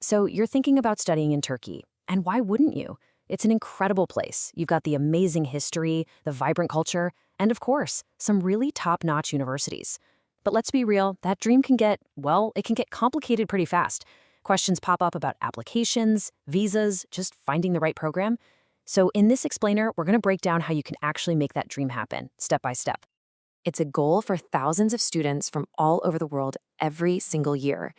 So you're thinking about studying in Turkey, and why wouldn't you? It's an incredible place. You've got the amazing history, the vibrant culture, and of course, some really top-notch universities. But let's be real, that dream can get, well, it can get complicated pretty fast. Questions pop up about applications, visas, just finding the right program. So in this explainer, we're going to break down how you can actually make that dream happen, step by step. It's a goal for thousands of students from all over the world every single year.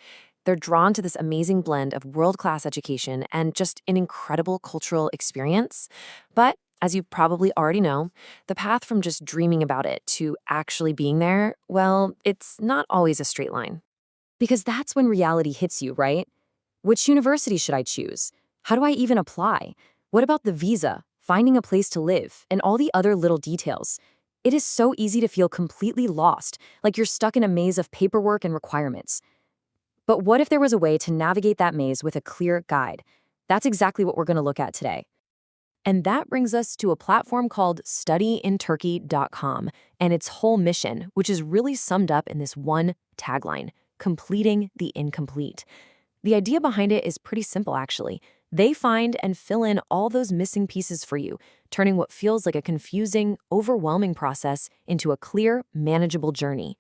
They're drawn to this amazing blend of world-class education and just an incredible cultural experience. But as you probably already know, the path from just dreaming about it to actually being there, well, it's not always a straight line. Because that's when reality hits you, right? Which university should I choose? How do I even apply? What about the visa, finding a place to live, and all the other little details? It is so easy to feel completely lost, like you're stuck in a maze of paperwork and requirements. But what if there was a way to navigate that maze with a clear guide? That's exactly what we're going to look at today. And that brings us to a platform called studyinturkey.com and its whole mission, which is really summed up in this one tagline: completing the incomplete. The idea behind it is pretty simple, actually. They find and fill in all those missing pieces for you, turning what feels like a confusing, overwhelming process into a clear, manageable journey.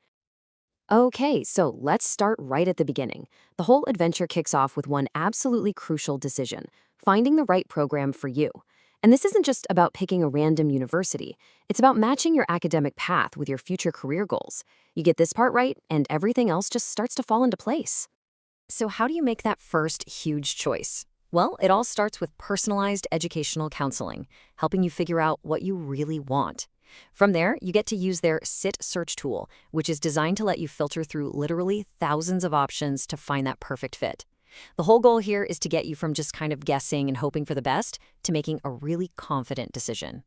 Okay, so let's start right at the beginning. The whole adventure kicks off with one absolutely crucial decision: finding the right program for you. And this isn't just about picking a random university. It's about matching your academic path with your future career goals. You get this part right, and everything else just starts to fall into place. So how do you make that first huge choice? Well, it all starts with personalized educational counseling, helping you figure out what you really want. From there, you get to use their SIT search tool, which is designed to let you filter through literally thousands of options to find that perfect fit. The whole goal here is to get you from just kind of guessing and hoping for the best to making a really confident decision.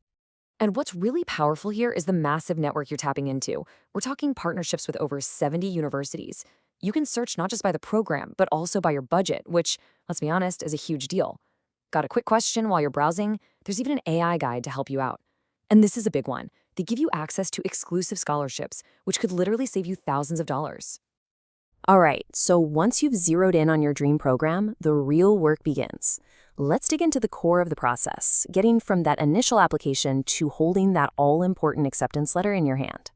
And what's really powerful here is the massive network you're tapping into. We're talking partnerships with over 70 universities. You can search not just by the program, but also by your budget, which, let's be honest, is a huge deal. Got a quick question while you're browsing? There's even an AI guide to help you out. And this is a big one. They give you access to exclusive scholarships, which could literally save you thousands of dollars. All right, so once you've zeroed in on your dream program, the real work begins. Let's dig into the core of the process, getting from that initial application to holding that all-important acceptance letter in your hand.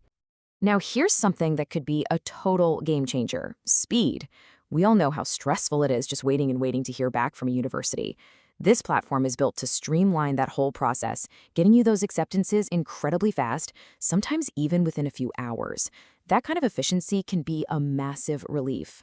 Now, here's something that could be a total game changer: speed. We all know how stressful it is just waiting and waiting to hear back from a university. This platform is built to streamline that whole process, getting you those acceptances incredibly fast, sometimes even within a few hours. That kind of efficiency can be a massive relief.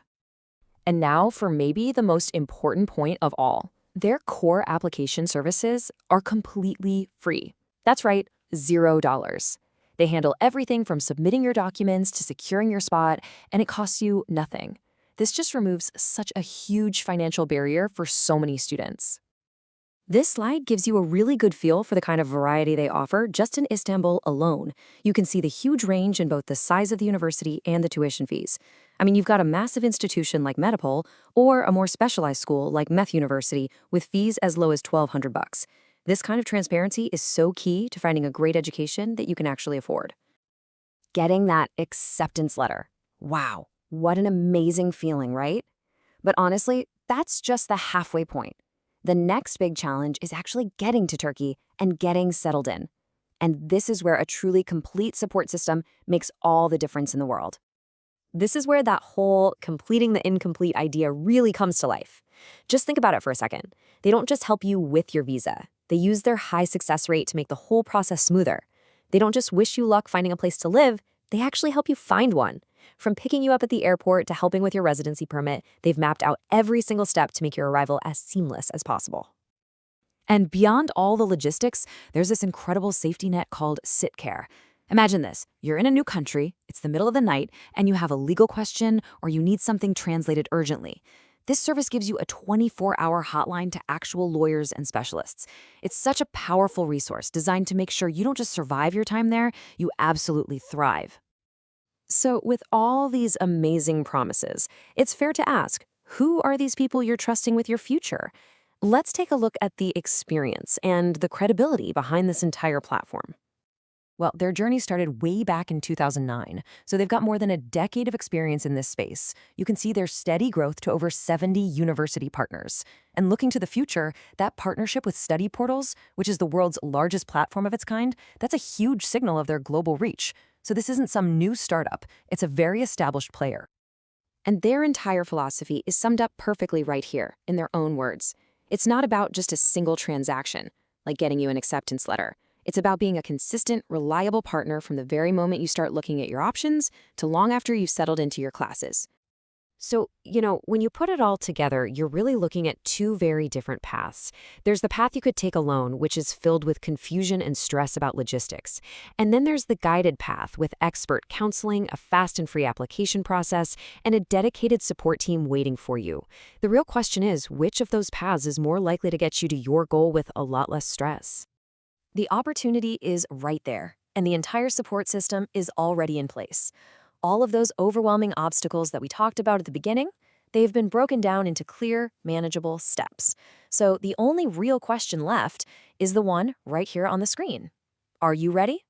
And now for maybe the most important point of all. Their core application services are completely free. That's right, $0. They handle everything from submitting your documents to securing your spot, and it costs you nothing. This just removes such a huge financial barrier for so many students. This slide gives you a really good feel for the kind of variety they offer just in Istanbul alone. You can see the huge range in both the size of the university and the tuition fees. I mean, you've got a massive institution like Medipol or a more specialized school like Meth University with fees as low as $1,200. This kind of transparency is so key to finding a great education that you can actually afford. Getting that acceptance letter. Wow, what an amazing feeling, right? But honestly, that's just the halfway point. The next big challenge is actually getting to Turkey and getting settled in. And this is where a truly complete support system makes all the difference in the world. This is where that whole completing the incomplete idea really comes to life. Just think about it for a second. They don't just help you with your visa. They use their high success rate to make the whole process smoother. They don't just wish you luck finding a place to live, they actually help you find one. From picking you up at the airport to helping with your residency permit, they've mapped out every single step to make your arrival as seamless as possible. And beyond all the logistics, there's this incredible safety net called SitCare. Imagine this: you're in a new country, it's the middle of the night, and you have a legal question or you need something translated urgently. This service gives you a 24-hour hotline to actual lawyers and specialists. It's such a powerful resource designed to make sure you don't just survive your time there, you absolutely thrive. So with all these amazing promises, it's fair to ask, who are these people you're trusting with your future? Let's take a look at the experience and the credibility behind this entire platform. Well, their journey started way back in 2009, so they've got more than a decade of experience in this space. You can see their steady growth to over 70 university partners. And looking to the future, that partnership with Study Portals, which is the world's largest platform of its kind, that's a huge signal of their global reach. So this isn't some new startup, it's a very established player. And their entire philosophy is summed up perfectly right here, in their own words. It's not about just a single transaction, like getting you an acceptance letter. It's about being a consistent, reliable partner from the very moment you start looking at your options to long after you've settled into your classes. So, when you put it all together, you're really looking at two very different paths. There's the path you could take alone, which is filled with confusion and stress about logistics. And then there's the guided path with expert counseling, a fast and free application process, and a dedicated support team waiting for you. The real question is, which of those paths is more likely to get you to your goal with a lot less stress? The opportunity is right there, and the entire support system is already in place. All of those overwhelming obstacles that we talked about at the beginning, they've been broken down into clear, manageable steps. So the only real question left is the one right here on the screen. Are you ready?